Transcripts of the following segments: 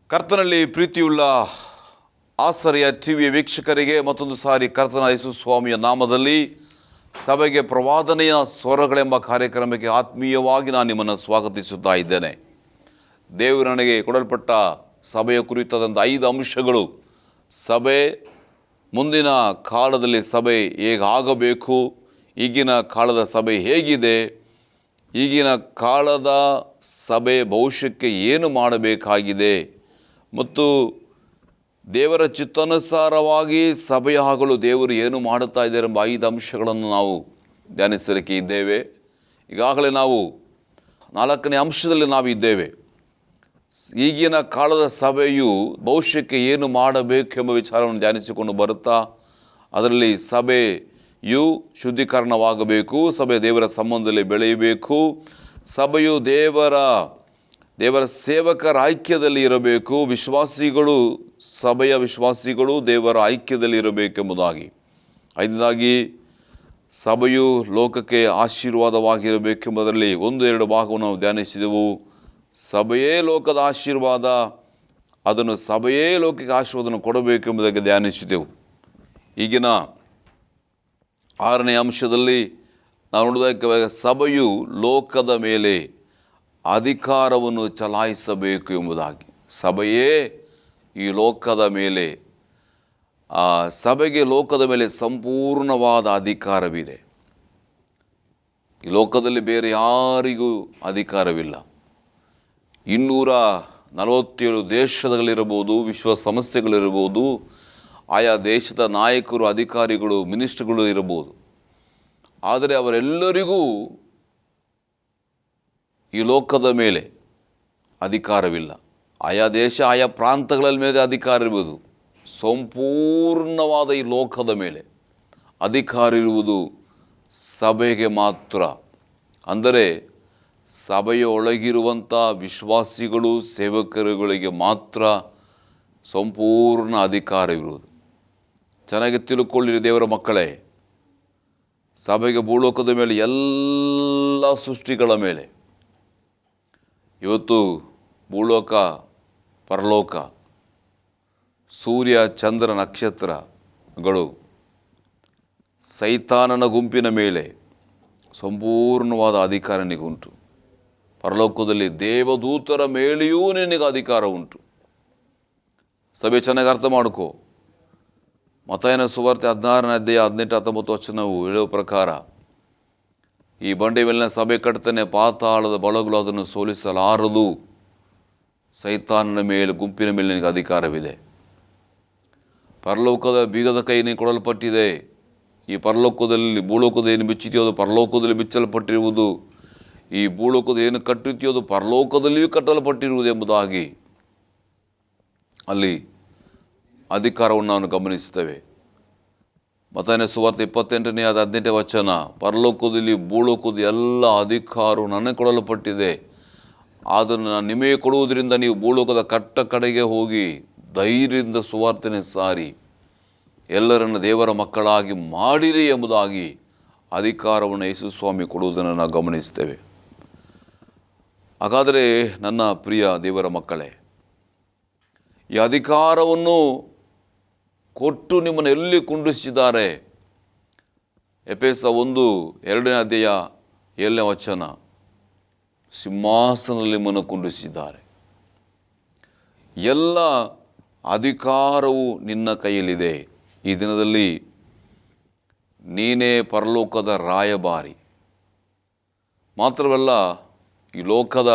ಕರ್ತನಲ್ಲಿ ಪ್ರೀತಿಯುಳ್ಳ ಆಸರೆಯ ಟಿವಿಯ ವೀಕ್ಷಕರಿಗೆ ಮತ್ತೊಂದು ಸಾರಿ ಕರ್ತನ ಯೇಸು ಸ್ವಾಮಿಯ ನಾಮದಲ್ಲಿ ಸಭೆಗೆ ಪ್ರವಾದನೆಯ ಸ್ವರಗಳೆಂಬ ಕಾರ್ಯಕ್ರಮಕ್ಕೆ ಆತ್ಮೀಯವಾಗಿ ನಾನು ನಿಮ್ಮನ್ನು ಸ್ವಾಗತಿಸುತ್ತಾ ಇದ್ದೇನೆ. ದೇವರು ನನಗೆ ಕೊಡಲ್ಪಟ್ಟ ಸಭೆಯ ಕುರಿತಾದಂಥ 5 ಅಂಶಗಳು. ಸಭೆ ಮುಂದಿನ ಕಾಲದಲ್ಲಿ ಸಭೆ ಹೇಗಾಗಬೇಕು, ಈಗಿನ ಕಾಲದ ಸಭೆ ಹೇಗಿದೆ, ಈಗಿನ ಕಾಲದ ಸಭೆ ಭವಿಷ್ಯಕ್ಕೆ ಏನು ಮಾಡಬೇಕಾಗಿದೆ ಮತ್ತು ದೇವರ ಚಿತ್ತಾನುಸಾರವಾಗಿ ಸಭೆಯಾಗಲು ದೇವರು ಏನು ಮಾಡುತ್ತಾ ಇದ್ದಾರೆ ಎಂಬ 5 ಅಂಶಗಳನ್ನು ನಾವು ಧ್ಯಾನಿಸಲಿಕ್ಕೆ ಇದ್ದೇವೆ. ಈಗಾಗಲೇ ನಾವು 4ನೇ ಅಂಶದಲ್ಲಿ ನಾವು ಇದ್ದೇವೆ. ಈಗಿನ ಕಾಲದ ಸಭೆಯು ಭವಿಷ್ಯಕ್ಕೆ ಏನು ಮಾಡಬೇಕೆಂಬ ವಿಚಾರವನ್ನು ಧ್ಯಾನಿಸಿಕೊಂಡು ಬರುತ್ತಾ, ಅದರಲ್ಲಿ ಸಭೆಯು ಶುದ್ಧೀಕರಣವಾಗಬೇಕು, ಸಭೆ ದೇವರ ಸಂಬಂಧದಲ್ಲಿ ಬೆಳೆಯಬೇಕು, ಸಭೆಯು ದೇವರ ಸೇವಕರ ಐಕ್ಯದಲ್ಲಿ ಇರಬೇಕು, ಸಭೆಯ ವಿಶ್ವಾಸಿಗಳು ದೇವರ ಐಕ್ಯದಲ್ಲಿ ಇರಬೇಕೆಂಬುದಾಗಿ. 5ನೇದಾಗಿ ಸಭೆಯು ಲೋಕಕ್ಕೆ ಆಶೀರ್ವಾದವಾಗಿರಬೇಕೆಂಬುದರಲ್ಲಿ 1-2 ಭಾಗವನ್ನು ನಾವು ಧ್ಯಾನಿಸಿದೆವು. ಸಭೆಯೇ ಲೋಕದ ಆಶೀರ್ವಾದ, ಅದನ್ನು ಸಭೆಯೇ ಲೋಕಕ್ಕೆ ಆಶೀರ್ವಾದವನ್ನು ಕೊಡಬೇಕೆಂಬುದಕ್ಕೆ ಧ್ಯಾನಿಸಿದೆವು. ಈಗಿನ 6ನೇ ಅಂಶದಲ್ಲಿ ನಾವು ನೋಡಿದಾಗ ಸಭೆಯು ಲೋಕದ ಮೇಲೆ ಅಧಿಕಾರವನ್ನು ಚಲಾಯಿಸಬೇಕು ಎಂಬುದಾಗಿ. ಸಭೆಯೇ ಈ ಲೋಕದ ಮೇಲೆ, ಸಭೆಗೆ ಲೋಕದ ಮೇಲೆ ಸಂಪೂರ್ಣವಾದ ಅಧಿಕಾರವಿದೆ. ಈ ಲೋಕದಲ್ಲಿ ಬೇರೆ ಯಾರಿಗೂ ಅಧಿಕಾರವಿಲ್ಲ. 247 ದೇಶಗಳಿರಬಹುದು, ವಿಶ್ವಸಂಸ್ಥೆಗಳಿರ್ಬೋದು, ಆಯಾ ದೇಶದ ನಾಯಕರು, ಅಧಿಕಾರಿಗಳು, ಮಿನಿಸ್ಟ್ರುಗಳು ಇರಬಹುದು. ಆದರೆ ಅವರೆಲ್ಲರಿಗೂ ಈ ಲೋಕದ ಮೇಲೆ ಅಧಿಕಾರವಿಲ್ಲ. ಆಯಾ ದೇಶ, ಆಯಾ ಪ್ರಾಂತಗಳ ಮೇಲೆ ಅಧಿಕಾರ ಇರುವುದು. ಸಂಪೂರ್ಣವಾದ ಈ ಲೋಕದ ಮೇಲೆ ಅಧಿಕಾರ ಇರುವುದು ಸಭೆಗೆ ಮಾತ್ರ. ಅಂದರೆ ಸಭೆಯ ಒಳಗಿರುವಂಥ ವಿಶ್ವಾಸಿಗಳು, ಸೇವಕರುಗಳಿಗೆ ಮಾತ್ರ ಸಂಪೂರ್ಣ ಅಧಿಕಾರವಿರುವುದು. ಚೆನ್ನಾಗಿ ತಿಳ್ಕೊಳ್ಳಿರಿ ದೇವರ ಮಕ್ಕಳೇ, ಸಭೆಗೆ ಭೂಲೋಕದ ಮೇಲೆ, ಎಲ್ಲ ಸೃಷ್ಟಿಗಳ ಮೇಲೆ, ಇವತ್ತು ಭೂಲೋಕ, ಪರಲೋಕ, ಸೂರ್ಯ, ಚಂದ್ರ, ನಕ್ಷತ್ರಗಳು, ಸೈತಾನನ ಗುಂಪಿನ ಮೇಲೆ ಸಂಪೂರ್ಣವಾದ ಅಧಿಕಾರ ನಿನಗುಂಟು. ಪರಲೋಕದಲ್ಲಿ ದೇವದೂತರ ಮೇಲೆಯೂ ನಿನಗೆ ಅಧಿಕಾರ ಉಂಟು. ಸಭೆ ಚೆನ್ನಾಗಿ ಅರ್ಥ ಮಾಡ್ಕೋ. ಮತ್ತಾಯನ ಸುವಾರ್ತೆ 16ನೇ ಅಧ್ಯಾಯ 18-19 ವಚನವು ಹೇಳುವ ಪ್ರಕಾರ, ಈ ಬಂಡೆ ಮೇಲಿನ ಸಭೆ ಕಟ್ತಾನೆ, ಪಾತಾಳದ ಬಳಗಲು ಅದನ್ನು ಸೋಲಿಸಲಾರದು. ಸೈತಾನನ ಮೇಲೆ, ಗುಂಪಿನ ಮೇಲೆ ನಿನಗೆ ಅಧಿಕಾರವಿದೆ. ಪರಲೋಕದ ಬೀಗದ ಕೈ ನೀನು ಕೊಡಲ್ಪಟ್ಟಿದೆ. ಈ ಪರಲೋಕದಲ್ಲಿ, ಭೂಲೋಕದ ಏನು ಬಿಚ್ಚಿದೆಯೋ ಅದು ಪರಲೋಕದಲ್ಲಿ ಬಿಚ್ಚಲ್ಪಟ್ಟಿರುವುದು, ಈ ಭೂಲೋಕದ ಏನು ಕಟ್ಟುತ್ತೆಯೋ ಅದು ಪರಲೋಕದಲ್ಲಿಯೂ ಕಟ್ಟಲ್ಪಟ್ಟಿರುವುದು ಎಂಬುದಾಗಿ ಅಲ್ಲಿ ಅಧಿಕಾರವನ್ನು ನಾವು ಗಮನಿಸ್ತೇವೆ. ಮತ್ತಾಯನ ಸುವಾರ್ತೆ 28ನೇ 18ನೇ ವಚನ, ಪರಲೋಕದಲ್ಲಿ ಭೂಲೋಕದ ಎಲ್ಲ ಅಧಿಕಾರವು ನನಗೆ ಕೊಡಲ್ಪಟ್ಟಿದೆ, ಅದನ್ನು ನಾನು ನಿಮಗೆ ಕೊಡುವುದರಿಂದ ನೀವು ಭೂಲೋಕದ ಕಡೆಗೆ ಹೋಗಿ ಧೈರ್ಯದಿಂದ ಸುವಾರ್ತೆನೆ ಸಾರಿ ಎಲ್ಲರನ್ನು ದೇವರ ಮಕ್ಕಳಾಗಿ ಮಾಡಿರಿ ಎಂಬುದಾಗಿ ಅಧಿಕಾರವನ್ನು ಯೇಸು ಸ್ವಾಮಿ ಕೊಡುವುದನ್ನು ನಾವು ಗಮನಿಸ್ತೇವೆ. ಹಾಗಾದರೆ ನನ್ನ ಪ್ರಿಯ ದೇವರ ಮಕ್ಕಳೇ, ಈ ಅಧಿಕಾರವನ್ನು ಕೊಟ್ಟು ನಿಮ್ಮನ್ನು ಎಲ್ಲಿ ಕುಂಡಿಸಿದ್ದಾರೆ? ಎಫೆಸ 1:2ನೇ ಅಧ್ಯಾಯ 7ನೇ ವಚನ, ಸಿಂಹಾಸನದಲ್ಲಿ ನಿಮ್ಮನ್ನು ಕುಂಡಿಸಿದ್ದಾರೆ. ಎಲ್ಲ ಅಧಿಕಾರವು ನಿನ್ನ ಕೈಯಲ್ಲಿದೆ. ಈ ದಿನದಲ್ಲಿ ನೀನೇ ಪರಲೋಕದ ರಾಯಭಾರಿ. ಮಾತ್ರವಲ್ಲ, ಈ ಲೋಕದ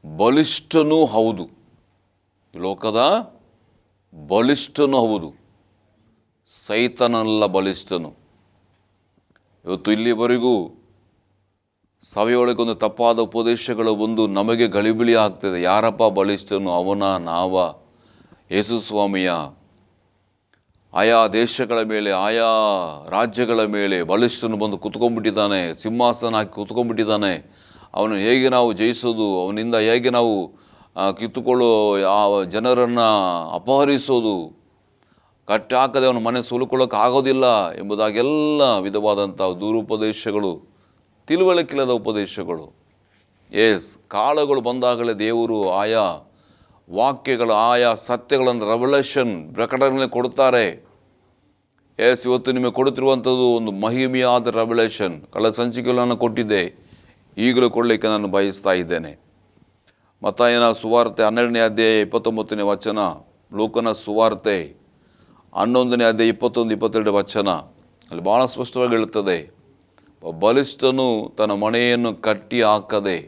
ಬಲಿಷ್ಠನೂ ಹೌದು. ಈ ಲೋಕದ ಬಲಿಷ್ಠನೂ ಹೌದು, ಸೈತಾನನಲ್ಲ ಬಲಿಷ್ಠನು. ಇವತ್ತು ಇಲ್ಲಿವರೆಗೂ ಸಭೆಯೊಳಗೊಂದು ತಪ್ಪಾದ ಉಪದೇಶಗಳು ಬಂದು ನಮಗೆ ಗಲಿಬಿಲಿ ಆಗ್ತದೆ. ಯಾರಪ್ಪ ಬಲಿಷ್ಠನು? ಅವನ, ನಾವ? ಯೇಸು ಸ್ವಾಮಿಯ? ಆಯಾ ದೇಶಗಳ ಮೇಲೆ, ಆಯಾ ರಾಜ್ಯಗಳ ಮೇಲೆ ಬಲಿಷ್ಠನು ಬಂದು ಕುತ್ಕೊಂಡ್ಬಿಟ್ಟಿದ್ದಾನೆ, ಸಿಂಹಾಸನ ಹಾಕಿ ಕುತ್ಕೊಂಡ್ಬಿಟ್ಟಿದ್ದಾನೆ. ಅವನು ಹೇಗೆ ನಾವು ಜಯಿಸೋದು, ಅವನಿಂದ ಹೇಗೆ ನಾವು ಕಿತ್ತುಕೊಳ್ಳೋ, ಆ ಜನರನ್ನು ಅಪಹರಿಸೋದು, ಕಟ್ಟಿ ಹಾಕದೆ ಅವನ ಮನೆ ಸುಲುಕೊಳ್ಳೋಕೆ ಆಗೋದಿಲ್ಲ ಎಂಬುದಾಗೆಲ್ಲ ವಿಧವಾದಂಥ ದುರುಪದೇಶಗಳು, ತಿಳುವಳಿಕಿಲ್ಲದ ಉಪದೇಶಗಳು. ಕಾಲಗಳು ಬಂದಾಗಲೇ ದೇವರು ಆಯಾ ವಾಕ್ಯಗಳು, ಆಯಾ ಸತ್ಯಗಳನ್ನು ರೆವಲ್ಯೂಷನ್ ಪ್ರಕಟಣೆ ಕೊಡ್ತಾರೆ. ಇವತ್ತು ನಿಮಗೆ ಕೊಡುತ್ತಿರುವಂಥದ್ದು ಒಂದು ಮಹಿಮೆಯಾದ ರೆವಲ್ಯೂಷನ್. ಕಳೆದ ಸಂಚಿಕೆಗಳನ್ನು ಕೊಟ್ಟಿದ್ದೆ, ಈಗಲೂ ಕೊಡಲಿಕ್ಕೆ ನಾನು ಬಯಸ್ತಾ ಇದ್ದೇನೆ. ಮತ್ತಾಯನ ಸುವಾರ್ತೆ 12ನೇ ಅಧ್ಯಾಯ 29ನೇ ವಚನ, ಲೂಕನ ಸುವಾರ್ತೆ 11ನೇ ಅಧ್ಯಾಯ 21-22 ವಚನ, ಅಲ್ಲಿ ಭಾಳ ಸ್ಪಷ್ಟವಾಗಿ ಹೇಳುತ್ತದೆ, ಬಲಿಷ್ಠನು ತನ್ನ ಮನೆಯನ್ನು ಕಟ್ಟಿ ಹಾಕದೆ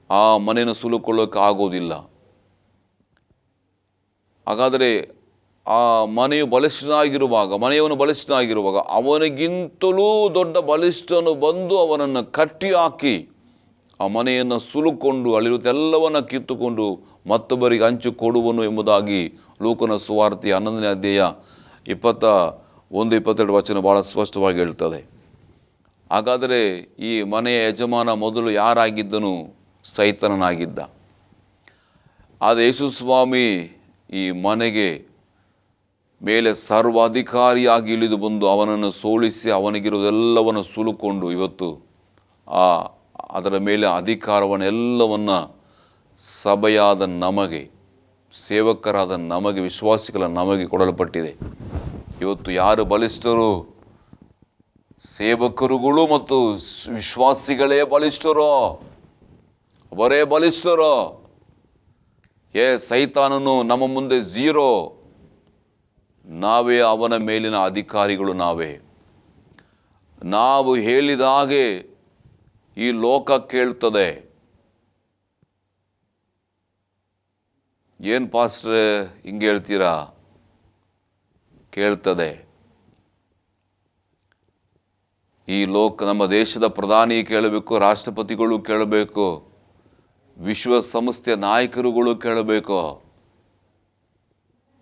ಆ ಮನೆಯನ್ನು ಸುಲುಕೊಳ್ಳೋಕೆ ಆಗೋದಿಲ್ಲ. ಹಾಗಾದರೆ ಆ ಮನೆಯು ಮನೆಯವನು ಬಲಿಷ್ಠನಾಗಿರುವಾಗ ಅವನಿಗಿಂತಲೂ ದೊಡ್ಡ ಬಲಿಷ್ಠನು ಬಂದು ಅವನನ್ನು ಕಟ್ಟಿ ಹಾಕಿ ಆ ಮನೆಯನ್ನು ಸುಲುಕೊಂಡು ಅಲ್ಲಿರುವುದೆಲ್ಲವನ್ನು ಕಿತ್ತುಕೊಂಡು ಮತ್ತೊಬ್ಬರಿಗೆ ಹಂಚಿ ಕೊಡುವನು ಎಂಬುದಾಗಿ ಲೂಕನ ಸುವಾರ್ತೆ 11ನೇ ಅಧ್ಯಾಯ 21-22 ವಚನ ಭಾಳ ಸ್ಪಷ್ಟವಾಗಿ ಹೇಳ್ತದೆ. ಹಾಗಾದರೆ ಈ ಮನೆಯ ಯಜಮಾನ ಮೊದಲು ಯಾರಾಗಿದ್ದನು? ಸೈತಾನನಾಗಿದ್ದ. ಆದರೆ ಯೇಸು ಸ್ವಾಮಿ ಈ ಮನೆಗೆ ಮೇಲೆ ಸರ್ವಾಧಿಕಾರಿಯಾಗಿ ಇಳಿದು ಬಂದು ಅವನನ್ನು ಸೋಲಿಸಿ ಅವನಿಗಿರುವುದೆಲ್ಲವನ್ನು ಸುಲುಕೊಂಡು ಇವತ್ತು ಅದರ ಮೇಲೆ ಅಧಿಕಾರವನ್ನೆಲ್ಲವನ್ನು ಸಭೆಯಾದ ನಮಗೆ, ಸೇವಕರಾದ ನಮಗೆ, ವಿಶ್ವಾಸಿಗಳ ನಮಗೆ ಕೊಡಲ್ಪಟ್ಟಿದೆ. ಇವತ್ತು ಯಾರು ಬಲಿಷ್ಠರು? ಸೇವಕರುಗಳು ಮತ್ತು ವಿಶ್ವಾಸಿಗಳೇ ಬಲಿಷ್ಠರೋ, ಅವರೇ ಬಲಿಷ್ಠರೋ. ಸೈತಾನನು ನಮ್ಮ ಮುಂದೆ ಝೀರೋ, ನಾವೇ ಅವನ ಮೇಲಿನ ಅಧಿಕಾರಿಗಳು. ನಾವು ಹೇಳಿದ ಹಾಗೆ ಈ ಲೋಕ ಕೇಳ್ತದೆ. ಏನು ಪಾಸ್ಟ್ರೆ ಹಿಂಗೆ ಹೇಳ್ತೀರಾ? ಕೇಳ್ತದೆ. ಈ ನಮ್ಮ ದೇಶದ ಪ್ರಧಾನಿ ಕೇಳಬೇಕು, ರಾಷ್ಟ್ರಪತಿಗಳು ಕೇಳಬೇಕು, ವಿಶ್ವಸಂಸ್ಥೆಯ ನಾಯಕರುಗಳು ಕೇಳಬೇಕು,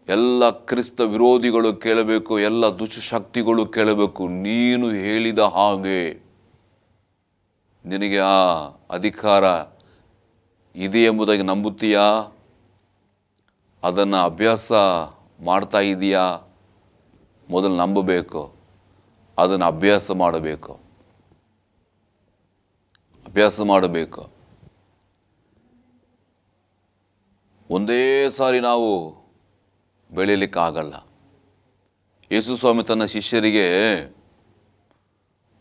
ಎಲ್ಲ ಕ್ರಿಸ್ತ ವಿರೋಧಿಗಳು ಕೇಳಬೇಕು, ಎಲ್ಲ ದುಷ್ಟಶಕ್ತಿಗಳು ಕೇಳಬೇಕು. ನೀನು ಹೇಳಿದ ಹಾಗೆ ನಿನಗೆ ಆ ಅಧಿಕಾರ ಇದೆ ಎಂಬುದಾಗಿ ನಂಬುತ್ತೀಯಾ? ಅದನ್ನು ಅಭ್ಯಾಸ ಮಾಡ್ತಾ ಇದೆಯಾ? ಮೊದಲು ನಂಬಬೇಕು, ಅದನ್ನು ಅಭ್ಯಾಸ ಮಾಡಬೇಕು. ಒಂದೇ ಸಾರಿ ನಾವು ಬೆಳೀಲಿಕ್ಕಾಗಲ್ಲ. ಯೇಸು ಸ್ವಾಮಿ ತನ್ನ ಶಿಷ್ಯರಿಗೆ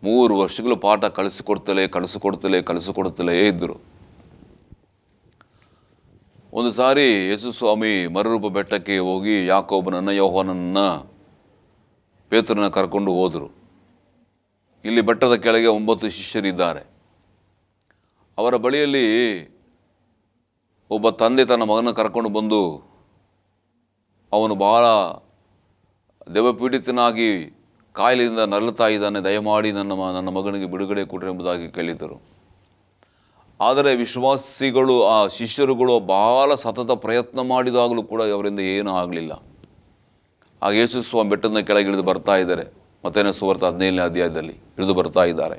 3 ವರ್ಷಗಳು ಪಾಠ ಕಳಿಸಿಕೊಡ್ತಲೇ ಇದ್ದರು. ಒಂದು ಸಾರಿ ಯೇಸು ಸ್ವಾಮಿ ಮರುರೂಪ ಬೆಟ್ಟಕ್ಕೆ ಹೋಗಿ ಯಾಕೋಬನನ್ನು, ಯೋಹಾನನನ್ನು, ಪೇತ್ರನ ಕರ್ಕೊಂಡು ಹೋದರು. ಇಲ್ಲಿ ಬೆಟ್ಟದ ಕೆಳಗೆ 9 ಶಿಷ್ಯರಿದ್ದಾರೆ. ಅವರ ಬಳಿಯಲ್ಲಿ ಒಬ್ಬ ತಂದೆ ತನ್ನ ಮಗನ ಕರ್ಕೊಂಡು ಬಂದು, ಅವನು ಬಹಳ ದೆವ್ವಪೀಡಿತನಾಗಿ ಕಾಯಿಲೆಯಿಂದ ನರಳುತ್ತಾ ಇದ್ದಾನೆ, ದಯಮಾಡಿ ನನ್ನ ಮಗನಿಗೆ ಬಿಡುಗಡೆ ಕೊಟ್ಟರೆ ಎಂಬುದಾಗಿ ಕೇಳಿದರು. ಆದರೆ ವಿಶ್ವಾಸಿಗಳು, ಆ ಶಿಷ್ಯರುಗಳು ಬಹಳ ಸತತ ಪ್ರಯತ್ನ ಮಾಡಿದಾಗಲೂ ಕೂಡ ಅವರಿಂದ ಏನೂ ಆಗಲಿಲ್ಲ. ಆಗ ಯೇಸು ಸ್ವಾಮಿ ಬೆಟ್ಟದ ಕೆಳಗೆ ಇಳಿದು ಬರ್ತಾ ಇದ್ದಾರೆ. ಮತ್ತಾಯನ ಸುವಾರ್ತೆ 17ನೇ ಅಧ್ಯಾಯದಲ್ಲಿ ಇಳಿದು ಬರ್ತಾ ಇದ್ದಾರೆ.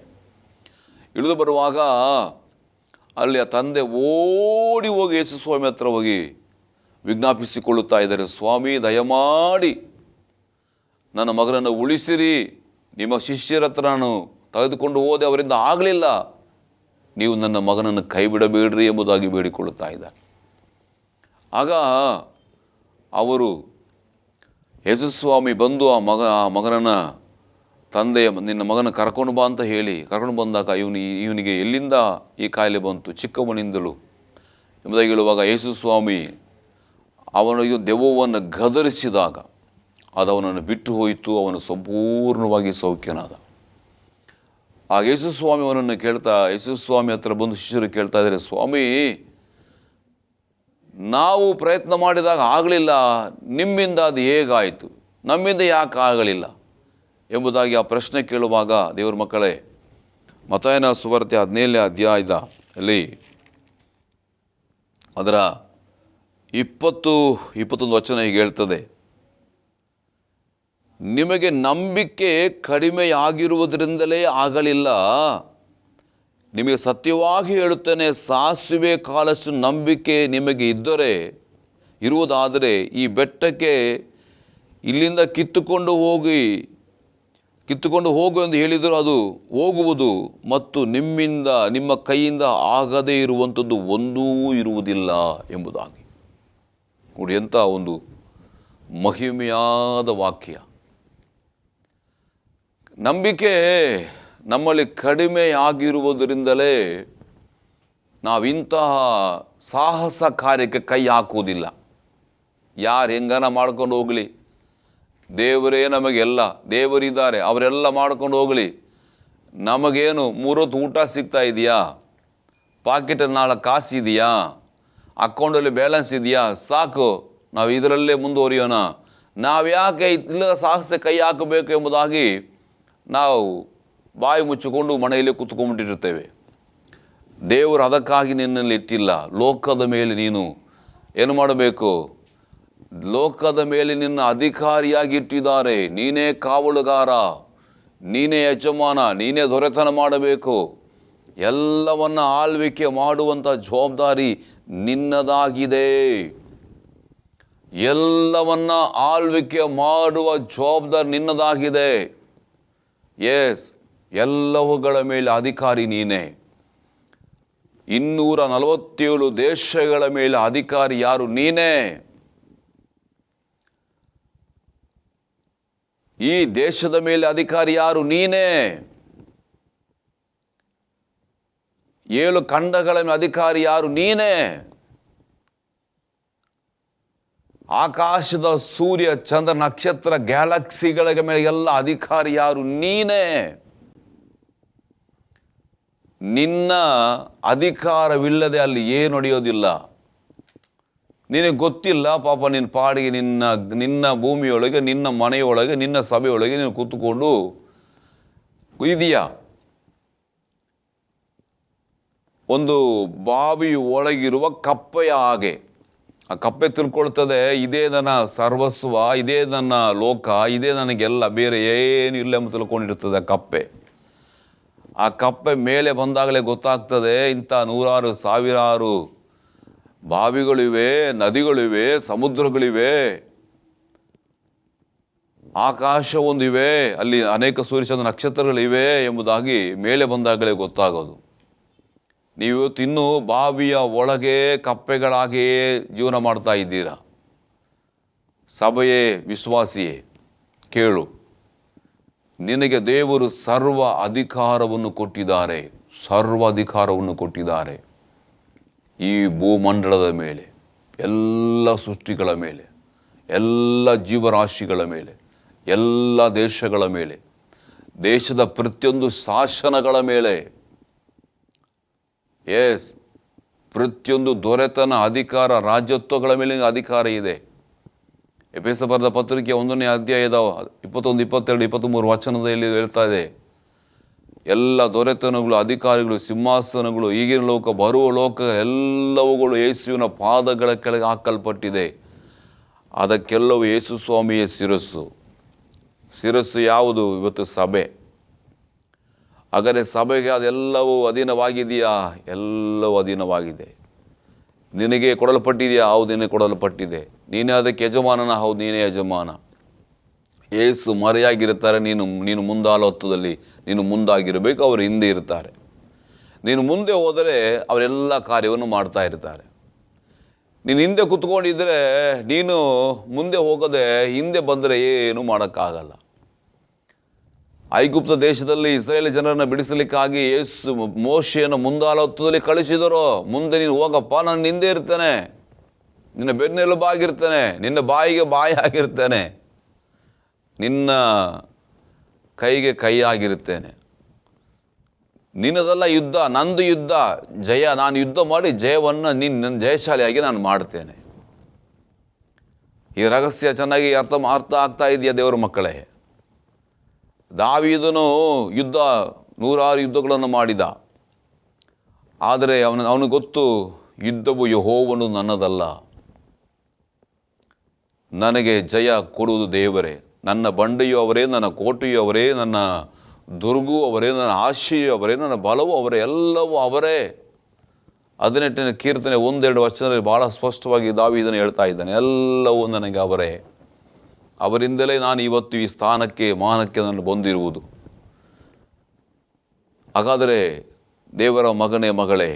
ಇಳಿದು ಬರುವಾಗ ಅಲ್ಲಿ ಆ ತಂದೆ ಓಡಿ ಹೋಗಿ ಯೇಸು ಸ್ವಾಮಿ ಹತ್ರ ಹೋಗಿ ವಿಜ್ಞಾಪಿಸಿಕೊಳ್ಳುತ್ತಾ ಇದ್ದಾರೆ, ಸ್ವಾಮಿ ದಯಮಾಡಿ ನನ್ನ ಮಗನನ್ನು ಉಳಿಸಿರಿ, ನಿಮ್ಮ ಶಿಷ್ಯರ ಹತ್ರ ನಾನು ತೆಗೆದುಕೊಂಡು ಹೋದೆ, ಅವರಿಂದ ಆಗಲಿಲ್ಲ, ನೀವು ನನ್ನ ಮಗನನ್ನು ಕೈ ಬಿಡಬೇಡ್ರಿ ಎಂಬುದಾಗಿ ಬೇಡಿಕೊಳ್ಳುತ್ತಾ ಇದ್ದಾರೆ. ಆಗ ಅವರು ಯೇಸು ಸ್ವಾಮಿ ಬಂದು ಆ ಮಗನನ್ನು ತಂದೆ ನಿನ್ನ ಮಗನ ಕರ್ಕೊಂಡು ಬಾ ಅಂತ ಹೇಳಿ ಕರ್ಕೊಂಡು ಬಂದಾಗ ಇವನಿಗೆ ಎಲ್ಲಿಂದ ಈ ಕಾಯಿಲೆ ಬಂತು? ಚಿಕ್ಕವನಿಂದಲೂ ಎಂಬುದಾಗಿ ಹೇಳುವಾಗ ಯೇಸು ಸ್ವಾಮಿ ಅವನಿಗೆ ದೆವ್ವವನ್ನು ಗದರಿಸಿದಾಗ ಅದು ಅವನನ್ನು ಬಿಟ್ಟು ಹೋಯಿತು. ಅವನು ಸಂಪೂರ್ಣವಾಗಿ ಸೌಖ್ಯನಾದ. ಆ ಯೇಸು ಸ್ವಾಮಿ ಅವನನ್ನು ಯೇಸು ಸ್ವಾಮಿ ಹತ್ರ ಬಂದು ಶಿಷ್ಯರು ಕೇಳ್ತಾ ಇದ್ದಾರೆ, ಸ್ವಾಮಿ ನಾವು ಪ್ರಯತ್ನ ಮಾಡಿದಾಗ ಆಗಲಿಲ್ಲ, ನಿಮ್ಮಿಂದ ಅದು ಹೇಗಾಯಿತು, ನಮ್ಮಿಂದ ಯಾಕೆ ಆಗಲಿಲ್ಲ ಎಂಬುದಾಗಿ ಆ ಪ್ರಶ್ನೆ ಕೇಳುವಾಗ, ದೇವರ ಮಕ್ಕಳೇ, ಮತ್ತಾಯನ ಸುವಾರ್ತೆ 17ನೇ ಅಧ್ಯಾಯದಲ್ಲಿ ಅದರ 20-21 ವಚನ ಹೀಗೆ ಹೇಳ್ತದೆ, ನಿಮಗೆ ನಂಬಿಕೆ ಕಡಿಮೆಯಾಗಿರುವುದರಿಂದಲೇ ಆಗಲಿಲ್ಲ. ನಿಮಗೆ ಸತ್ಯವಾಗಿ ಹೇಳುತ್ತೇನೆ, ಸಾಸಿವೆ ಕಾಲಷ್ಟು ನಂಬಿಕೆ ನಿಮಗೆ ಇರುವುದಾದರೆ ಈ ಬೆಟ್ಟಕ್ಕೆ ಇಲ್ಲಿಂದ ಕಿತ್ತುಕೊಂಡು ಹೋಗು ಎಂದು ಹೇಳಿದರೂ ಅದು ಹೋಗುವುದು, ಮತ್ತು ನಿಮ್ಮ ಕೈಯಿಂದ ಆಗದೇ ಇರುವಂಥದ್ದು ಒಂದೂ ಇರುವುದಿಲ್ಲ ಎಂಬುದಾಗಿ. ನೋಡಿ, ಎಂಥ ಒಂದು ಮಹಿಮೆಯಾದ ವಾಕ್ಯ. ನಂಬಿಕೆ ನಮ್ಮಲ್ಲಿ ಕಡಿಮೆಯಾಗಿರುವುದರಿಂದಲೇ ನಾವಿಂತಹ ಸಾಹಸ ಕಾರ್ಯಕ್ಕೆ ಕೈ ಹಾಕುವುದಿಲ್ಲ. ಯಾರು ಹೆಂಗನ ಮಾಡ್ಕೊಂಡು ಹೋಗಲಿ, ದೇವರೇ ನಮಗೆಲ್ಲ, ದೇವರಿದ್ದಾರೆ, ಅವರೆಲ್ಲ ಮಾಡ್ಕೊಂಡು ಹೋಗಲಿ, ನಮಗೇನು 3 ಹೊತ್ತು ಊಟ ಸಿಗ್ತಾ ಇದೆಯಾ, ಪಾಕೆಟಲ್ಲಿ 4 ಕಾಸು ಇದೆಯಾ, ಅಕೌಂಟಲ್ಲಿ ಬ್ಯಾಲೆನ್ಸ್ ಇದೆಯಾ, ಸಾಕು, ನಾವು ಇದರಲ್ಲೇ ಮುಂದುವರಿಯೋಣ, ನಾವು ಯಾಕೆ ಇಲ್ಲದ ಸಾಹಸ ಕೈ ಹಾಕಬೇಕು ಎಂಬುದಾಗಿ ನಾವು ಬಾಯಿ ಮುಚ್ಚಿಕೊಂಡು ಮನೆಯಲ್ಲಿ ಕೂತ್ಕೊಂಡ್ಬಿಟ್ಟಿರ್ತೇವೆ. ದೇವರು ಅದಕ್ಕಾಗಿ ನಿನ್ನಲ್ಲಿ ಇಟ್ಟಿಲ್ಲ. ಲೋಕದ ಮೇಲೆ ನೀನು ಏನು ಮಾಡಬೇಕು? ಲೋಕದ ಮೇಲೆ ನಿನ್ನ ಅಧಿಕಾರಿಯಾಗಿ ಇಟ್ಟಿದ್ದಾರೆ. ನೀನೇ ಕಾವಲುಗಾರ, ನೀನೇ ಯಜಮಾನ, ನೀನೇ ದೊರೆತನ ಮಾಡಬೇಕು. ಎಲ್ಲವನ್ನ ಆಳ್ವಿಕೆ ಮಾಡುವಂಥ ಜವಾಬ್ದಾರಿ ನಿನ್ನದಾಗಿದೆ. ಎಲ್ಲವನ್ನ ಆಳ್ವಿಕೆ ಮಾಡುವ ಜವಾಬ್ದಾರಿ ನಿನ್ನದಾಗಿದೆ. ಎಸ್, ಎಲ್ಲವುಗಳ ಮೇಲೆ ಅಧಿಕಾರಿ ನೀನೇ. 247 ದೇಶಗಳ ಮೇಲೆ ಅಧಿಕಾರಿ ಯಾರು? ನೀನೇ. ಈ ದೇಶದ ಮೇಲೆ ಅಧಿಕಾರಿ ಯಾರು? ನೀನೇ. 7 ಖಂಡಗಳ ಮೇಲೆ ಅಧಿಕಾರಿ ಯಾರು? ನೀನೇ. ಆಕಾಶದ ಸೂರ್ಯ ಚಂದ್ರ ನಕ್ಷತ್ರ ಗ್ಯಾಲಕ್ಸಿಗಳ ಮೇಲೆ ಎಲ್ಲ ಅಧಿಕಾರಿ ಯಾರು? ನೀನೇ. ನಿನ್ನ ಅಧಿಕಾರವಿಲ್ಲದೆ ಅಲ್ಲಿ ಏನು ನಡೆಯೋದಿಲ್ಲ. ನಿನಗೆ ಗೊತ್ತಿಲ್ಲ ಪಾಪ, ನಿನ್ನ ಪಾಡಿಗೆ ನಿನ್ನ ಭೂಮಿಯೊಳಗೆ, ನಿನ್ನ ಮನೆಯೊಳಗೆ, ನಿನ್ನ ಸಭೆಯೊಳಗೆ ನೀನು ಕೂತ್ಕೊಂಡು ಇದೆಯಾ. ಒಂದು ಬಾವಿ ಒಳಗಿರುವ ಕಪ್ಪೆಯ ಹಾಗೆ ಆ ಕಪ್ಪೆ ತಿಳ್ಕೊಳ್ತದೆ, ಇದೇ ನನ್ನ ಸರ್ವಸ್ವ, ಇದೇ ನನ್ನ ಲೋಕ, ಇದೇ ನನಗೆಲ್ಲ, ಬೇರೆ ಏನು ಇಲ್ಲ ಎಂಬ ತಿಳ್ಕೊಂಡಿರ್ತದೆ ಆ ಕಪ್ಪೆ. ಆ ಕಪ್ಪೆ ಮೇಲೆ ಬಂದಾಗಲೇ ಗೊತ್ತಾಗ್ತದೆ, ಇಂಥ 100 ಸಾವಿರಾರು ಬಾವಿಗಳಿವೆ, ನದಿಗಳಿವೆ, ಸಮುದ್ರಗಳಿವೆ, ಆಕಾಶ ಒಂದಿವೆ, ಅಲ್ಲಿ ಅನೇಕ ಸೂರ್ಯಚಂದ್ರ ನಕ್ಷತ್ರಗಳಿವೆ ಎಂಬುದಾಗಿ ಮೇಲೆ ಬಂದಾಗಲೇ ಗೊತ್ತಾಗೋದು. ನೀವು ತಿನ್ನು ಬಾವಿಯ ಒಳಗೆ ಕಪ್ಪೆಗಳಾಗಿಯೇ ಜೀವನ ಮಾಡ್ತಾ ಇದ್ದೀರಾ. ಸಭೆಯೇ, ವಿಶ್ವಾಸಿಯೇ, ಕೇಳು, ನಿನಗೆ ದೇವರು ಸರ್ವ ಅಧಿಕಾರವನ್ನು ಕೊಟ್ಟಿದ್ದಾರೆ. ಸರ್ವ ಅಧಿಕಾರವನ್ನು ಕೊಟ್ಟಿದ್ದಾರೆ. ಈ ಭೂಮಂಡಲದ ಮೇಲೆ, ಎಲ್ಲ ಸೃಷ್ಟಿಗಳ ಮೇಲೆ, ಎಲ್ಲ ಜೀವರಾಶಿಗಳ ಮೇಲೆ, ಎಲ್ಲ ದೇಶಗಳ ಮೇಲೆ, ದೇಶದ ಪ್ರತಿಯೊಂದು ಶಾಸನಗಳ ಮೇಲೆ, ಎಸ್, ಪ್ರತಿಯೊಂದು ದೊರೆತನ, ಅಧಿಕಾರ, ರಾಜ್ಯತ್ವಗಳ ಮೇಲೆ ಅಧಿಕಾರ ಇದೆ. ಎಫೆಸ ಬರೆದ ಪತ್ರಿಕೆ 1ನೇ ಅಧ್ಯಾಯದ 21, 22, 23 ವಚನದಲ್ಲಿ ಹೇಳ್ತಾ ಇದೆ, ಎಲ್ಲ ದೊರೆತನಗಳು, ಅಧಿಕಾರಿಗಳು, ಸಿಂಹಾಸನಗಳು, ಈಗಿನ ಲೋಕ, ಬರುವ ಲೋಕ ಎಲ್ಲವುಗಳು ಯೇಸುವಿನ ಪಾದಗಳ ಕೆಳಗೆ ಹಾಕಲ್ಪಟ್ಟಿದೆ. ಅದಕ್ಕೆಲ್ಲವೂ ಯೇಸು ಸ್ವಾಮಿಯ ಶಿರಸ್ಸು. ಶಿರಸ್ಸು ಯಾವುದು? ಇವತ್ತು ಸಭೆ. ಹಾಗಾದರೆ ಸಭೆಗೆ ಅದೆಲ್ಲವೂ ಅಧೀನವಾಗಿದೆಯಾ? ಎಲ್ಲವೂ ಅಧೀನವಾಗಿದೆ. ನಿನಗೆ ಕೊಡಲ್ಪಟ್ಟಿದೆಯಾ? ಹೌದು, ನಿನಗೆ ಕೊಡಲ್ಪಟ್ಟಿದೆ. ನೀನೇ ಅದಕ್ಕೆ ಯಜಮಾನನ? ಹೌದು, ನೀನೇ ಯಜಮಾನ. ಏಸು ಮರೆಯಾಗಿರ್ತಾರೆ, ನೀನು ಮುಂದಾಲೋತ್ತದಲ್ಲಿ ನೀನು ಮುಂದಾಗಿರಬೇಕು, ಅವರು ಹಿಂದೆ ಇರ್ತಾರೆ. ನೀನು ಮುಂದೆ ಹೋದರೆ ಅವರೆಲ್ಲ ಕಾರ್ಯವನ್ನು ಮಾಡ್ತಾ ಇರ್ತಾರೆ. ನೀನು ಹಿಂದೆ ಕೂತ್ಕೊಂಡಿದ್ದರೆ, ನೀನು ಮುಂದೆ ಹೋಗದೆ ಹಿಂದೆ ಬಂದರೆ ಏನು ಮಾಡೋಕ್ಕಾಗಲ್ಲ. ಐಗುಪ್ತ ದೇಶದಲ್ಲಿ ಇಸ್ರಾಯೇಲ್ ಜನರನ್ನು ಬಿಡಿಸಲಿಕ್ಕಾಗಿ ಯೇಸು ಮೋಶೆಯನ್ನು ಮುಂದಾಲೋತ್ತದಲ್ಲಿ ಕಳಿಸಿದರು. ಮುಂದೆ ನೀನು ಹೋಗಪ್ಪ, ನಾನು ಹಿಂದೆ ಇರ್ತೇನೆ, ನಿನ್ನ ಬೆನ್ನೆಲುಬಾಗಿರ್ತೇನೆ, ನಿನ್ನ ಬಾಯಿಗೆ ಬಾಯಿ ಆಗಿರ್ತೇನೆ, ನಿನ್ನ ಕೈಗೆ ಕೈ ಆಗಿರುತ್ತೇನೆ. ನಿನ್ನದೆಲ್ಲ ಯುದ್ಧ, ನಂದು ಯುದ್ಧ, ಜಯ. ನಾನು ಯುದ್ಧ ಮಾಡಿ ಜಯವನ್ನು ನನ್ನ ಜಯಶಾಲಿಯಾಗಿ ನಾನು ಮಾಡ್ತೇನೆ. ಈ ರಹಸ್ಯ ಚೆನ್ನಾಗಿ ಅರ್ಥ ಆಗ್ತಾ ಇದೆಯಾ ದೇವರ ಮಕ್ಕಳೇ? ದಾವೀದನು ಯುದ್ಧ 100 ಯುದ್ಧಗಳನ್ನು ಮಾಡಿದ. ಆದರೆ ಅವನಿಗೆ ಗೊತ್ತು, ಯುದ್ಧವು ಯೆಹೋವನು ನನ್ನದಲ್ಲ, ನನಗೆ ಜಯ ಕೊಡುವುದು ದೇವರೇ. ನನ್ನ ಬಂಡೆಯೂ ಅವರೇ, ನನ್ನ ಕೋಟೆಯೂ ಅವರೇ, ನನ್ನ ದುರ್ಗೂ ಅವರೇ, ನನ್ನ ಆಶೆಯೂ ಅವರೇ, ನನ್ನ ಬಲವೂ ಅವರೇ, ಎಲ್ಲವೂ ಅವರೇ. 18ನೇ ಕೀರ್ತನೆ 1-2 ವಚನದಲ್ಲಿ ಭಾಳ ಸ್ಪಷ್ಟವಾಗಿ ದಾವೀದನು ಹೇಳ್ತಾ ಇದ್ದಾನೆ, ಎಲ್ಲವೂ ನನಗೆ ಅವರೇ, ಅವರಿಂದಲೇ ನಾನು ಇವತ್ತು ಈ ಸ್ಥಾನಕ್ಕೆ, ಮಾನಕ್ಕೆ ನಾನು ಬಂದಿರುವುದು. ಹಾಗಾದರೆ ದೇವರ ಮಗನೇ, ಮಗಳೇ,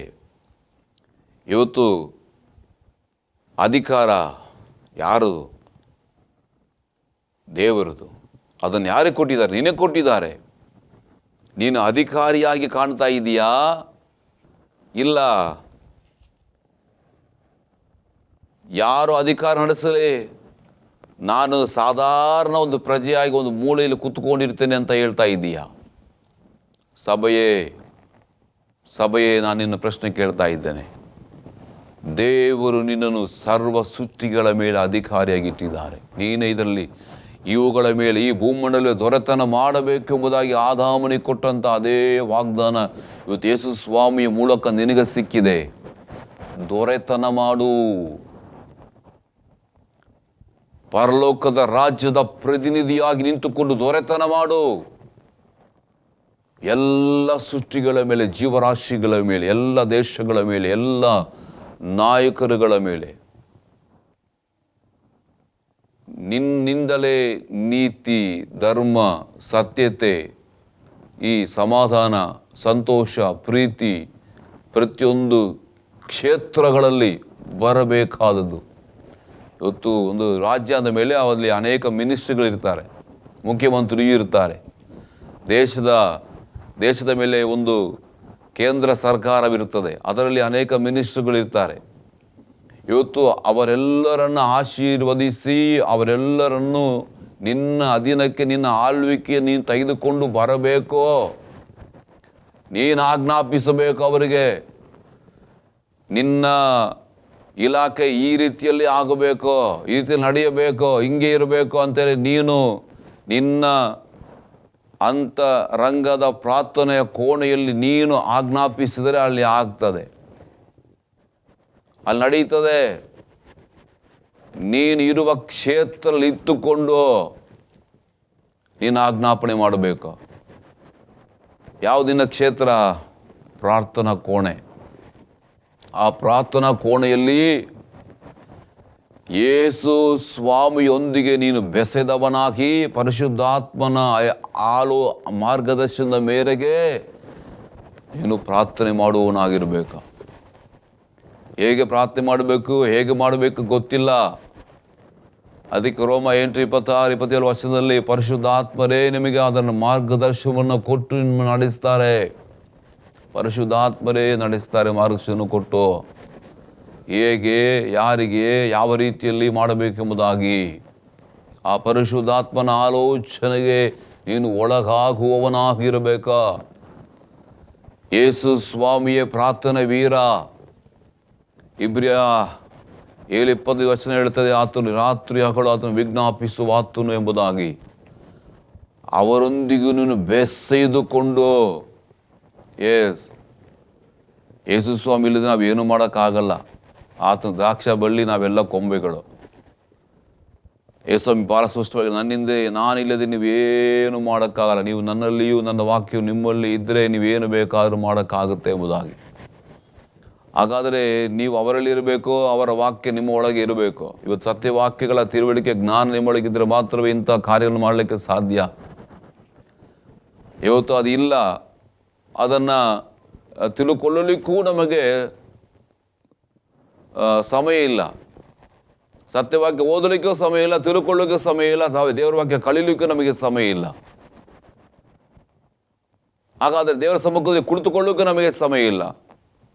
ಇವತ್ತು ಅಧಿಕಾರ ಯಾರು? ದೇವರದು. ಅದನ್ನು ಯಾರಿಗೆ ಕೊಟ್ಟಿದ್ದಾರೆ? ನಿನಗೆ ಕೊಟ್ಟಿದ್ದಾರೆ. ನೀನು ಅಧಿಕಾರಿಯಾಗಿ ಕಾಣ್ತಾ ಇದೀಯಾ? ಇಲ್ಲ. ಯಾರು ಅಧಿಕಾರ ನಡೆಸಲಿ, ನಾನು ಸಾಧಾರಣ ಒಂದು ಪ್ರಜೆಯಾಗಿ ಒಂದು ಮೂಲೆಯಲ್ಲಿ ಕೂತ್ಕೊಂಡಿರ್ತೇನೆ ಅಂತ ಹೇಳ್ತಾ ಇದ್ದೀಯಾ? ಸಭೆಯೇ ನಾನು ನಿನ್ನ ಪ್ರಶ್ನೆ ಕೇಳ್ತಾ ಇದ್ದೇನೆ. ದೇವರು ನಿನ್ನನ್ನು ಸರ್ವ ಸೃಷ್ಟಿಗಳ ಮೇಲೆ ಅಧಿಕಾರಿಯಾಗಿಟ್ಟಿದ್ದಾರೆ. ನೀನೇ ಇದರಲ್ಲಿ ಇವುಗಳ ಮೇಲೆ, ಈ ಭೂಮಂಡಲದಲ್ಲಿ ದೊರೆತನ ಮಾಡಬೇಕೆಂಬುದಾಗಿ ಆದಾಮನಿಗೆ ಕೊಟ್ಟಂಥ ಅದೇ ವಾಗ್ದಾನ ಇವತ್ತು ಯೇಸು ಸ್ವಾಮಿಯ ಮೂಲಕ ನಿನಗೆ ಸಿಕ್ಕಿದೆ. ದೊರೆತನ ಮಾಡು. ಪರಲೋಕದ ರಾಜ್ಯದ ಪ್ರತಿನಿಧಿಯಾಗಿ ನಿಂತುಕೊಂಡು ದೊರೆತನ ಮಾಡು. ಎಲ್ಲ ಸೃಷ್ಟಿಗಳ ಮೇಲೆ, ಜೀವರಾಶಿಗಳ ಮೇಲೆ, ಎಲ್ಲ ದೇಶಗಳ ಮೇಲೆ, ಎಲ್ಲ ನಾಯಕರುಗಳ ಮೇಲೆ ನಿನ್ನಿಂದಲೇ ನೀತಿ, ಧರ್ಮ, ಸತ್ಯತೆ, ಈ ಸಮಾಧಾನ, ಸಂತೋಷ, ಪ್ರೀತಿ ಪ್ರತಿಯೊಂದು ಕ್ಷೇತ್ರಗಳಲ್ಲಿ ಬರಬೇಕಾದದ್ದು. ಇವತ್ತು ಒಂದು ರಾಜ್ಯ ಅಂದ ಮೇಲೆ ಅವರಲ್ಲಿ ಅನೇಕ ಮಿನಿಸ್ಟ್ರಿಗಳಿರ್ತಾರೆ, ಮುಖ್ಯಮಂತ್ರಿಯೂ ಇರ್ತಾರೆ. ದೇಶದ ಮೇಲೆ ಒಂದು ಕೇಂದ್ರ ಸರ್ಕಾರವಿರುತ್ತದೆ, ಅದರಲ್ಲಿ ಅನೇಕ ಮಿನಿಸ್ಟ್ರುಗಳಿರ್ತಾರೆ. ಇವತ್ತು ಅವರೆಲ್ಲರನ್ನು ಆಶೀರ್ವದಿಸಿ ಅವರೆಲ್ಲರನ್ನು ನಿನ್ನ ಅಧೀನಕ್ಕೆ, ನಿನ್ನ ಆಳ್ವಿಕೆ ನೀನು ತೆಗೆದುಕೊಂಡು ಬರಬೇಕೋ, ನೀನು ಆಜ್ಞಾಪಿಸಬೇಕು ಅವರಿಗೆ. ನಿನ್ನ ಇಲಾಖೆ ಈ ರೀತಿಯಲ್ಲಿ ಆಗಬೇಕು, ಈ ರೀತಿಯಲ್ಲಿ ನಡೆಯಬೇಕು, ಹಿಂಗೆ ಇರಬೇಕು ಅಂತೇಳಿ ನೀನು ನಿನ್ನ ಅಂತರಂಗದ ಪ್ರಾರ್ಥನೆಯ ಕೋಣೆಯಲ್ಲಿ ನೀನು ಆಜ್ಞಾಪಿಸಿದರೆ ಅಲ್ಲಿ ಆಗ್ತದೆ, ಅಲ್ಲಿ ನಡೀತದೆ. ನೀನು ಇರುವ ಕ್ಷೇತ್ರದಲ್ಲಿ ಇತ್ತುಕೊಂಡು ನೀನು ಆಜ್ಞಾಪನೆ ಮಾಡಬೇಕು. ಯಾವುದಿನ ಕ್ಷೇತ್ರ? ಪ್ರಾರ್ಥನಾ ಕೋಣೆ. ಆ ಪ್ರಾರ್ಥನಾ ಕೋಣೆಯಲ್ಲಿ ಯೇಸು ಸ್ವಾಮಿಯೊಂದಿಗೆ ನೀನು ಬೆಸೆದವನಾಗಿ ಪರಿಶುದ್ಧಾತ್ಮನ ಮಾರ್ಗದರ್ಶನದ ಮೇರೆಗೆ ನೀನು ಪ್ರಾರ್ಥನೆ ಮಾಡುವವನಾಗಿರಬೇಕು. ಹೇಗೆ ಪ್ರಾರ್ಥನೆ ಮಾಡಬೇಕು ಗೊತ್ತಿಲ್ಲ. ಅದಕ್ಕೆ ರೋಮ 8:26-27 ವರ್ಷದಲ್ಲಿ ಪರಿಶುದ್ಧಾತ್ಮರೇ ನಿಮಗೆ ಅದನ್ನು ಮಾರ್ಗದರ್ಶನವನ್ನು ಕೊಟ್ಟು ನಿಮ್ಮನ್ನು ನಡೆಸ್ತಾರೆ. ಪರಿಶುದ್ಧಾತ್ಮರೇ ನಡೆಸ್ತಾರೆ ಮಾರ್ಗದರ್ಶನ ಕೊಟ್ಟು. ಹೇಗೆ, ಯಾರಿಗೆ, ಯಾವ ರೀತಿಯಲ್ಲಿ ಮಾಡಬೇಕೆಂಬುದಾಗಿ ಆ ಪರಿಶುದ್ಧಾತ್ಮನ ಆಲೋಚನೆಗೆ ನೀನು ಒಳಗಾಗುವವನಾಗಿರಬೇಕಾ. ಯೇಸು ಸ್ವಾಮಿಯೇ ಪ್ರಾರ್ಥನೆ ವೀರ. ಇಬ್ರಿಯ 7:20 ಹೇಳ್ತದೆ, ಆತನು ರಾತ್ರಿ ಹಗಲು ಆತನು ವಿಜ್ಞಾಪಿಸುವ ಆತನು ಎಂಬುದಾಗಿ. ಅವರೊಂದಿಗೂ ನೀನು ಬೆಸೆದುಕೊಂಡು, ಯೇಸು ಸ್ವಾಮಿ ಇಲ್ಲದೆ ನಾವೇನು ಮಾಡೋಕ್ಕಾಗಲ್ಲ. ಆತನ ದ್ರಾಕ್ಷ ಬಳ್ಳಿ, ನಾವೆಲ್ಲ ಕೊಂಬೆಗಳು. ಯೇಸು ಭಾಳ ಸ್ಪಷ್ಟವಾಗಿ, ನನ್ನಿಂದೆ ನಾನಿಲ್ಲದೆ ನೀವೇನು ಮಾಡೋಕ್ಕಾಗಲ್ಲ, ನೀವು ನನ್ನಲ್ಲಿಯೂ ನನ್ನ ವಾಕ್ಯವು ನಿಮ್ಮಲ್ಲಿ ಇದ್ದರೆ ನೀವೇನು ಬೇಕಾದರೂ ಮಾಡೋಕ್ಕಾಗುತ್ತೆ ಎಂಬುದಾಗಿ. ಹಾಗಾದರೆ ನೀವು ಅವರಲ್ಲಿರಬೇಕು, ಅವರ ವಾಕ್ಯ ನಿಮ್ಮ ಒಳಗೆ ಇರಬೇಕು. ಇವತ್ತು ಸತ್ಯವಾಕ್ಯಗಳ ತಿಳುವಳಿಕೆ, ಜ್ಞಾನ ನಿಮ್ಮೊಳಗಿದ್ದರೆ ಮಾತ್ರವೇ ಇಂಥ ಕಾರ್ಯವನ್ನು ಮಾಡಲಿಕ್ಕೆ ಸಾಧ್ಯ. ಇವತ್ತು ಅದು ಇಲ್ಲ. ಅದನ್ನು ತಿಳ್ಕೊಳ್ಳಲಿಕ್ಕೂ ನಮಗೆ ಸಮಯ ಇಲ್ಲ. ಸತ್ಯವಾಕ್ಯ ಓದಲಿಕ್ಕೂ ಸಮಯ ಇಲ್ಲ, ತಿಳ್ಕೊಳ್ಳೋಕ್ಕೂ ಸಮಯ ಇಲ್ಲ, ದೇವರ ವಾಕ್ಯ ಕಲೀಲಿಕ್ಕೂ ನಮಗೆ ಸಮಯ ಇಲ್ಲ. ಹಾಗಾದರೆ ದೇವರ ಸಮ್ಮುಖದಲ್ಲಿ ಕುಳಿತುಕೊಳ್ಳೋಕ್ಕೂ ನಮಗೆ ಸಮಯ ಇಲ್ಲ.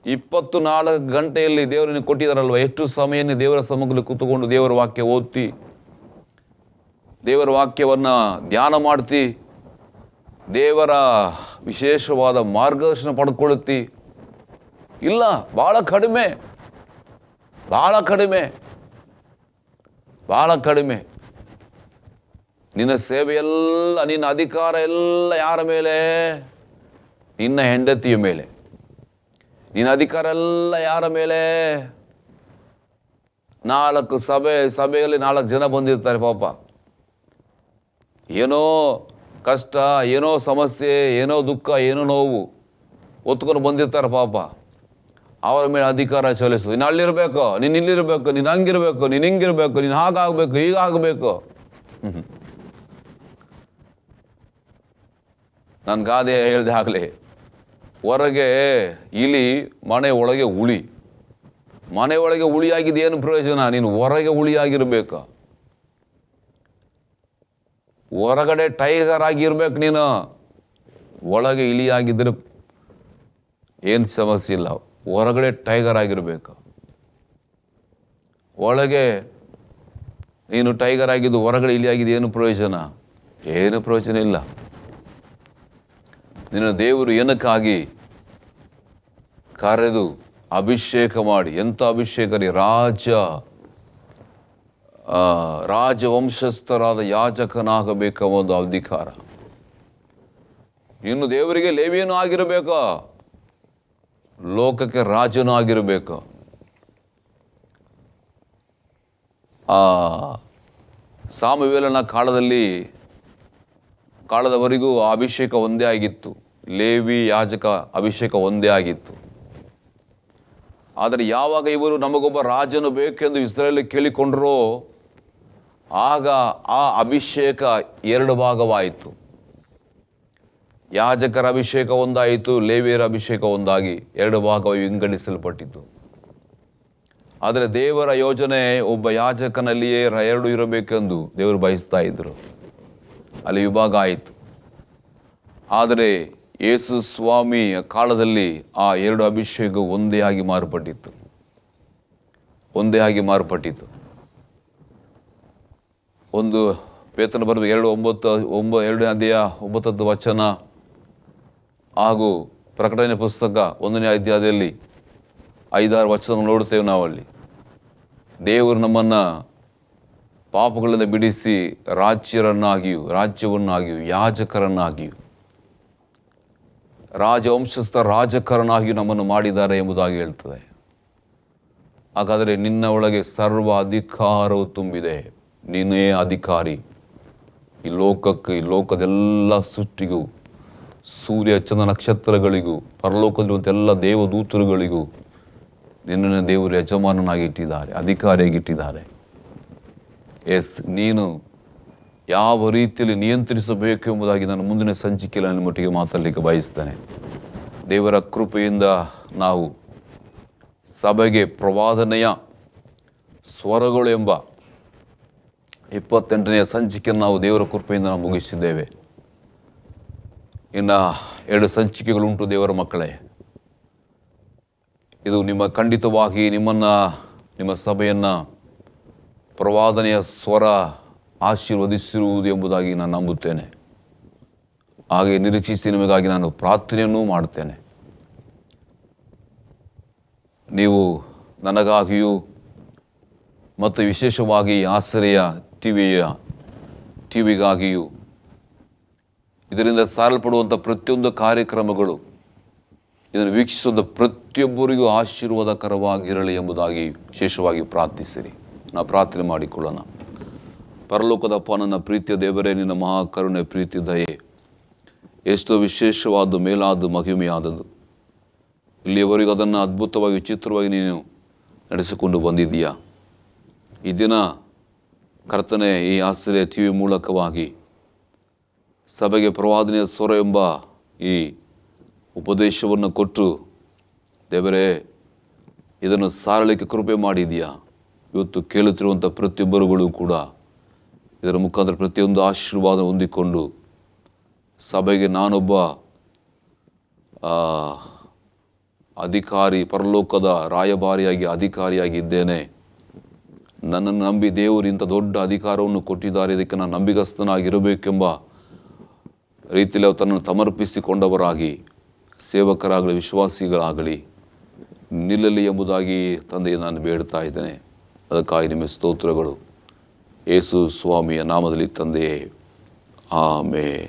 24 ಗಂಟೆಯಲ್ಲಿ ದೇವರನ್ನು ಕೊಟ್ಟಿದ್ದಾರಲ್ವ, ಎಷ್ಟು ಸಮಯನೇ ದೇವರ ಸಮ್ಮುಖದಲ್ಲಿ ಕೂತ್ಕೊಂಡು ದೇವರ ವಾಕ್ಯ ಓದ್ತಿ, ದೇವರ ವಾಕ್ಯವನ್ನು ಧ್ಯಾನ ಮಾಡ್ತಿ, ದೇವರ ವಿಶೇಷವಾದ ಮಾರ್ಗದರ್ಶನ ಪಡ್ಕೊಳ್ಳುತ್ತಿ? ಇಲ್ಲ, ಭಾಳ ಕಡಿಮೆ. ನಿನ್ನ ಸೇವೆಯೆಲ್ಲ, ನಿನ್ನ ಅಧಿಕಾರ ಎಲ್ಲ ಯಾರ ಮೇಲೆ? ನಿನ್ನ ಹೆಂಡತಿಯ ಮೇಲೆ. ನಿನ್ನ ಅಧಿಕಾರ ಎಲ್ಲ ಯಾರ ಮೇಲೆ? 4 ಸಭೆಯಲ್ಲಿ 4 ಜನ ಬಂದಿರ್ತಾರೆ ಪಾಪ. ಏನೋ ಕಷ್ಟ, ಏನೋ ಸಮಸ್ಯೆ, ಏನೋ ದುಃಖ, ಏನೋ ನೋವು ಒತ್ಕೊಂಡು ಬಂದಿರ್ತಾರೆ ಪಾಪ. ಅವರ ಮೇಲೆ ಅಧಿಕಾರ ಚಲಿಸು. ನೀನು ಅಲ್ಲಿರಬೇಕು, ನೀನು ಇಲ್ಲಿರಬೇಕು, ನೀನು ಹಂಗಿರಬೇಕು, ನೀನು ಹಿಂಗಿರಬೇಕು, ನೀನು ಹಾಗಾಗಬೇಕು, ಹೀಗಾಗಬೇಕು. ನನ್ನ ಗಾದೆ ಹೇಳಿದೆ ಆಗಲೇ, ಹೊರಗೆ ಇಲಿ, ಮನೆ ಒಳಗೆ ಹುಳಿ. ಮನೆಯೊಳಗೆ ಹುಳಿಯಾಗಿದ್ದು ಏನು ಪ್ರಯೋಜನ? ನೀನು ಹೊರಗೆ ಹುಳಿಯಾಗಿರ್ಬೇಕು, ಹೊರಗಡೆ ಟೈಗರ್ ಆಗಿರ್ಬೇಕು. ನೀನು ಒಳಗೆ ಇಲಿಯಾಗಿದ್ದರೆ ಏನು ಸಮಸ್ಯೆ ಇಲ್ಲ. ಹೊರಗಡೆ ಟೈಗರ್ ಆಗಿರಬೇಕು. ಒಳಗೆ ನೀನು ಟೈಗರ್ ಆಗಿದ್ದು ಹೊರಗಡೆ ಇಲಿಯಾಗಿದ್ದು ಏನು ಪ್ರಯೋಜನ? ಏನು ಪ್ರಯೋಜನ ಇಲ್ಲ. ನಿನ್ನ ದೇವರು ಏನಕ್ಕಾಗಿ ಕರೆದು ಅಭಿಷೇಕ ಮಾಡಿ, ಎಂಥ ಅಭಿಷೇಕ ರೀ, ರಾಜವಂಶಸ್ಥರಾದ ಯಾಜಕನಾಗಬೇಕೆಂಬ ಒಂದು ಅಧಿಕಾರ. ಇನ್ನು ದೇವರಿಗೆ ಲೇವಿಯನೂ ಆಗಿರಬೇಕು, ಲೋಕಕ್ಕೆ ರಾಜನೂ ಆಗಿರಬೇಕು. ಸಾಮುವೇಲನ ಕಾಲದವರೆಗೂ ಆ ಅಭಿಷೇಕ ಒಂದೇ ಆಗಿತ್ತು. ಲೇವಿ ಯಾಜಕ ಅಭಿಷೇಕ ಒಂದೇ ಆಗಿತ್ತು. ಆದರೆ ಯಾವಾಗ ಇವರು ನಮಗೊಬ್ಬ ರಾಜನು ಬೇಕೆಂದು ಇಸ್ರಾಯೇಲ್ ಕೇಳಿಕೊಂಡರೋ ಆಗ ಆ ಅಭಿಷೇಕ ಎರಡು ಭಾಗವಾಯಿತು. ಯಾಜಕರ ಅಭಿಷೇಕ ಒಂದಾಯಿತು, ಲೇವಿಯರ ಅಭಿಷೇಕ ಒಂದಾಗಿ ಎರಡು ಭಾಗವಾಗಿ ವಿಂಗಡಿಸಲ್ಪಟ್ಟಿತು. ಆದರೆ ದೇವರ ಯೋಜನೆ ಒಬ್ಬ ಯಾಜಕನಲ್ಲಿಯೇ ಎರಡು ಇರಬೇಕೆಂದು ದೇವರು ಬಯಸ್ತಾ ಇದ್ದರು. ಅಲ್ಲಿ ವಿಭಾಗ ಆಯಿತು. ಆದರೆ ಯೇಸು ಸ್ವಾಮಿಯ ಕಾಲದಲ್ಲಿ ಆ ಎರಡು ಅಭಿಷೇಕ ಒಂದೇ ಆಗಿ ಮಾರ್ಪಟ್ಟಿತ್ತು. ಒಂದು ಪೇತ್ರನ ಬರೆದ 2:9 ಹಾಗೂ ಪ್ರಕಟಣೆ ಪುಸ್ತಕ 1ನೇ ಅಧ್ಯಾಯದಲ್ಲಿ 5-6 ವಚನ ನೋಡುತ್ತೇವೆ. ನಾವಲ್ಲಿ ದೇವರು ನಮ್ಮನ್ನು ಪಾಪಗಳಿಂದ ಬಿಡಿಸಿ ರಾಜ್ಯವನ್ನಾಗಿಯೂ ಯಾಜಕರನ್ನಾಗಿಯೂ ರಾಜವಂಶಸ್ಥ ರಾಜಕರನಾಗಿಯೂ ನಮ್ಮನ್ನು ಮಾಡಿದ್ದಾರೆ ಎಂಬುದಾಗಿ ಹೇಳ್ತದೆ. ಹಾಗಾದರೆ ನಿನ್ನ ಒಳಗೆ ಸರ್ವ ಅಧಿಕಾರವು ತುಂಬಿದೆ. ನೀನೇ ಅಧಿಕಾರಿ. ಈ ಲೋಕದೆಲ್ಲ ಸೃಷ್ಟಿಗೂ, ಸೂರ್ಯ ಚಂದ್ರ ನಕ್ಷತ್ರಗಳಿಗೂ, ಪರಲೋಕದಲ್ಲಿರುವಂಥ ಎಲ್ಲ ದೇವದೂತರುಗಳಿಗೂ ನಿನ್ನನ್ನು ದೇವರು ಯಜಮಾನನಾಗಿ ಇಟ್ಟಿದ್ದಾರೆ, ಅಧಿಕಾರಿಯಾಗಿಟ್ಟಿದ್ದಾರೆ. ನೀನು ಯಾವ ರೀತಿಯಲ್ಲಿ ನಿಯಂತ್ರಿಸಬೇಕು ಎಂಬುದಾಗಿ ನಾನು ಮುಂದಿನ ಸಂಚಿಕೆಯಲ್ಲಿ ನನ್ನ ಮಟ್ಟಿಗೆ ಮಾತಾಡಲಿಕ್ಕೆ ಬಯಸ್ತೇನೆ. ದೇವರ ಕೃಪೆಯಿಂದ ನಾವು ಸಭೆಗೆ ಪ್ರವಾದನೆಯ ಸ್ವರಗಳು ಎಂಬ 28ನೇ ಸಂಚಿಕೆಯನ್ನು ನಾವು ದೇವರ ಕೃಪೆಯಿಂದ ನಾವು ಮುಗಿಸಿದ್ದೇವೆ. ಇನ್ನು 2 ಸಂಚಿಕೆಗಳುಂಟು ದೇವರ ಮಕ್ಕಳೇ. ಇದು ಖಂಡಿತವಾಗಿ ನಿಮ್ಮ ಸಭೆಯನ್ನು ಪ್ರವಾದನೆಯ ಸ್ವರ ಆಶೀರ್ವದಿಸಿರುವುದು ಎಂಬುದಾಗಿ ನಾನು ನಂಬುತ್ತೇನೆ. ಹಾಗೆ ನಿರೀಕ್ಷಿಸಿ ನಿಮಗಾಗಿ ನಾನು ಪ್ರಾರ್ಥನೆಯನ್ನೂ ಮಾಡ್ತೇನೆ. ನೀವು ನನಗಾಗಿಯೂ ಮತ್ತು ವಿಶೇಷವಾಗಿ ಆಶ್ರಯ ಟಿವಿಗಾಗಿಯೂ ಇದರಿಂದ ಸಾರಲ್ಪಡುವಂಥ ಪ್ರತಿಯೊಂದು ಕಾರ್ಯಕ್ರಮಗಳು ಇದನ್ನು ವೀಕ್ಷಿಸುವ ಪ್ರತಿಯೊಬ್ಬರಿಗೂ ಆಶೀರ್ವಾದಕರವಾಗಿರಲಿ ಎಂಬುದಾಗಿ ವಿಶೇಷವಾಗಿ ಪ್ರಾರ್ಥಿಸಿರಿ. ನಾವು ಪ್ರಾರ್ಥನೆ ಮಾಡಿಕೊಳ್ಳೋಣ. ಪರಲೋಕದಪ್ಪ, ನನ್ನ ಪ್ರೀತಿಯ ದೇವರೇ, ನಿನ್ನ ಮಹಾಕರುಣೆ, ಪ್ರೀತಿ, ದಯೆ ಎಷ್ಟೋ ವಿಶೇಷವಾದ, ಮೇಲಾದ, ಮಹಿಮೆಯಾದದ್ದು. ಇಲ್ಲಿಯವರೆಗೂ ಅದನ್ನು ಅದ್ಭುತವಾಗಿ, ವಿಚಿತ್ರವಾಗಿ ನೀನು ನಡೆಸಿಕೊಂಡು ಬಂದಿದ್ದೀಯಾ. ಈ ದಿನ ಕರ್ತನೆ, ಈ ಆಶ್ರಯ ಟಿವಿ ಮೂಲಕವಾಗಿ ಸಭೆಗೆ ಪ್ರವಾದನೆಯ ಸ್ವರ ಎಂಬ ಈ ಉಪದೇಶವನ್ನು ಕೊಟ್ಟು ದೇವರೇ ಇದನ್ನು ಸಾರಲಿಕ್ಕೆ ಕೃಪೆ ಮಾಡಿದೆಯಾ. ಇವತ್ತು ಕೇಳುತ್ತಿರುವಂಥ ಪ್ರತಿಯೊಬ್ಬರುಗಳು ಕೂಡ ಇದರ ಮುಖಾಂತರ ಪ್ರತಿಯೊಂದು ಆಶೀರ್ವಾದ ಹೊಂದಿಕೊಂಡು ಸಭೆಗೆ ನಾನೊಬ್ಬ ಅಧಿಕಾರಿ, ಪರಲೋಕದ ರಾಯಭಾರಿಯಾಗಿ ಅಧಿಕಾರಿಯಾಗಿದ್ದೇನೆ, ನನ್ನನ್ನು ನಂಬಿ ದೇವರು ಇಂಥ ದೊಡ್ಡ ಅಧಿಕಾರವನ್ನು ಕೊಟ್ಟಿದ್ದಾರೆ, ಇದಕ್ಕೆ ನಾನು ನಂಬಿಗಸ್ತನಾಗಿರಬೇಕೆಂಬ ರೀತಿಯಲ್ಲಿ ತನ್ನನ್ನು ಸಮರ್ಪಿಸಿಕೊಂಡವರಾಗಿ ಸೇವಕರಾಗಲಿ ವಿಶ್ವಾಸಿಗಳಾಗಲಿ ನಿಲ್ಲಲಿ ಎಂಬುದಾಗಿ ತಂದೆ ನಾನು ಬೇಡ್ತಾ ಇದ್ದೇನೆ. ಅದಕ್ಕಾಗಿ ನಿಮ್ಮ ಸ್ತೋತ್ರಗಳು ಯೇಸು ಸ್ವಾಮಿಯ ನಾಮದಲ್ಲಿ ತಂದೆಯೇ. ಆಮೇನ್.